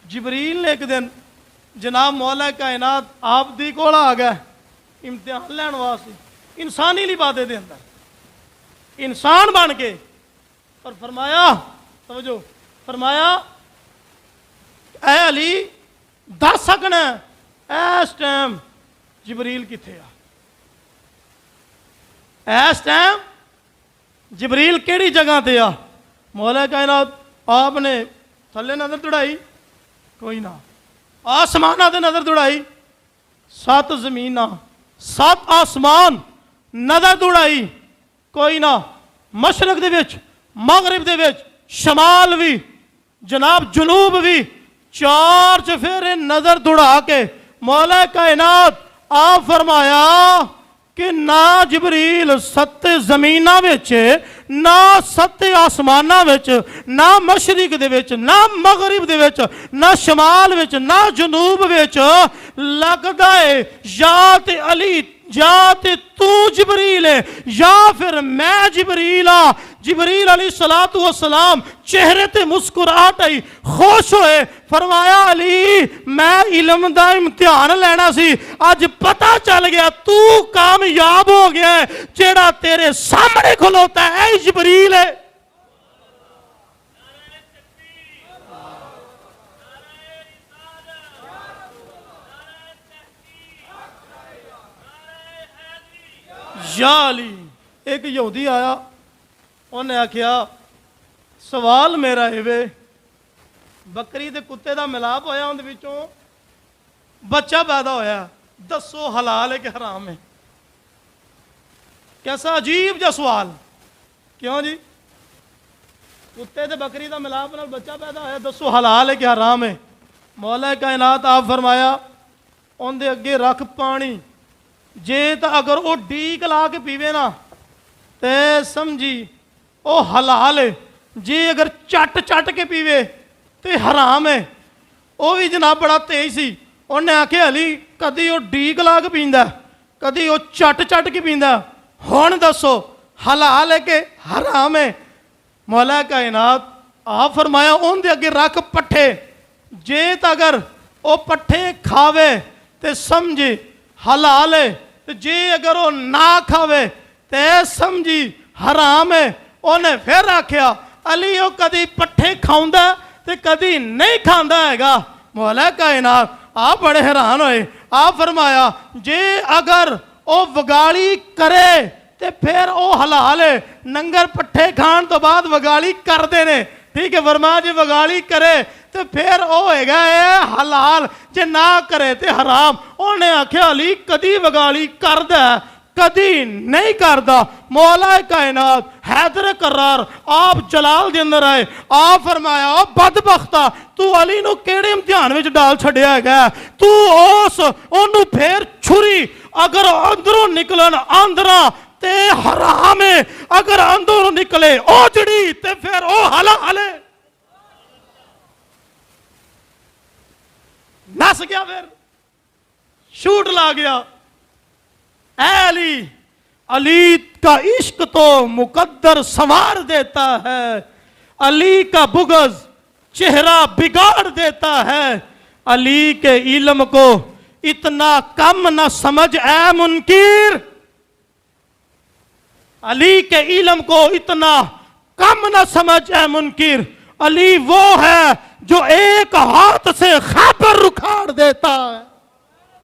जबरील ने एक दिन जनाब मौला कायनात आप दी कोल आ गया इम्तिहान लैन वास्ते इंसानी लिबादे दे अंदर इंसान बन के और फरमाया समझो फरमाया ऐ अली दस सकना इस टाइम जबरील किथे आ इस टाइम जबरील केड़ी जगह ते आ मौला कायनात आपने थले नजर दौड़ाई कोई ना आसमाना ते नजर दौड़ाई सत जमीना सत आसमान नजर दौड़ाई कोई ना मशरक दे विच मगरिब दे विच शमाल भी जनाब जनूब भी चार चफेरे नजर दौड़ा के मौला कायनात आप फरमाया कि ना जबरील सत्ते जमीना विच ना सत्ते आसमाना विच ना मशरिक दे विच ना मगरिब दे विच ना शमाल विच ना जनूब विच लगदा है या ते अली या ते तू जबरील है या फिर मैं जबरील आ। जबरील अलैहिस्सलातु वस्सलाम चेहरे ते मुस्कुराहट आई खुश होए फरमाया अली मैं इल्म दा इम्तिहान लेना सी अज पता चल गया तू कामयाब हो गया है जेड़ा तेरे सामने खलोता है जबरील है। या अली एक यहूदी आया उन्हें आख्या सवाल मेरा इवे बकरी ते कुत्ते का मिलाप होया उन विचों बच्चा पैदा होया दसो हलाल है कि हराम है। कैसा अजीब जा सवाल क्यों जी कुत्ते ते बकरी का मिलाप नाल बच्चा पैदा होया दसो हलाल है कि हराम है। मौला कायनात आप फरमाया उनके अगे रख पानी जे तो अगर वो डीक ला के पीवे ना ते समझी वो हलाल है जे अगर चट चट के पीवे तो हराम है। वो भी जनाब बड़ा तेज सी उन्हें आख्या अली कदी वो डीक ला के पींदा कदी वो चट चट के पींदा हुण दसो हलाल है कि हराम है। मौला कायनात आप फरमाया उनके अगे रख पट्ठे जे तो अगर वो पट्ठे खावे तो समझी हलाल है तो जे अगर वो ना खावे तो समझी हराम है। उन्हें फिर आख्या अली वो कदी पट्ठे खाऊंदा ते कदी नहीं खांदा हैगा। मौला कायनात आप बड़े हैरान होए आप फरमाया जे अगर वो वगाली करे ते फिर वो हलाल है नंगर पट्ठे खान तो बाद वगाली करते ने ठीक है फरमाया जे वगाली करे तो फिर वो हैगा हलाल जे ना करे तो हराम। उन्हें आख्या अली कदी वगाली करदा कदी नहीं करदा। मौला कायनात हैदर करार आप जलाल दे अंदर आए आप फरमाया ओ बदबख्ता तू अली नू केड़े इम्तिहान विच डाल छड़िया है तू उस ओनू फिर छुरी अगर अंदरों निकलन आंदरा ते हराम है अगर अंदरों निकले ओजड़ी ते फिर ओ हलाल है। नस गया फिर शूट ला गया। अली अली का इश्क तो मुकद्दर संवार देता है अली का बुग़्ज़ चेहरा बिगाड़ देता है। अली के इल्म को इतना कम न समझ ऐ मुनकिर अली के इल्म को इतना कम न समझ ऐ मुनकिर। अली वो है जो एक हाथ से खैबर उखाड़ देता है।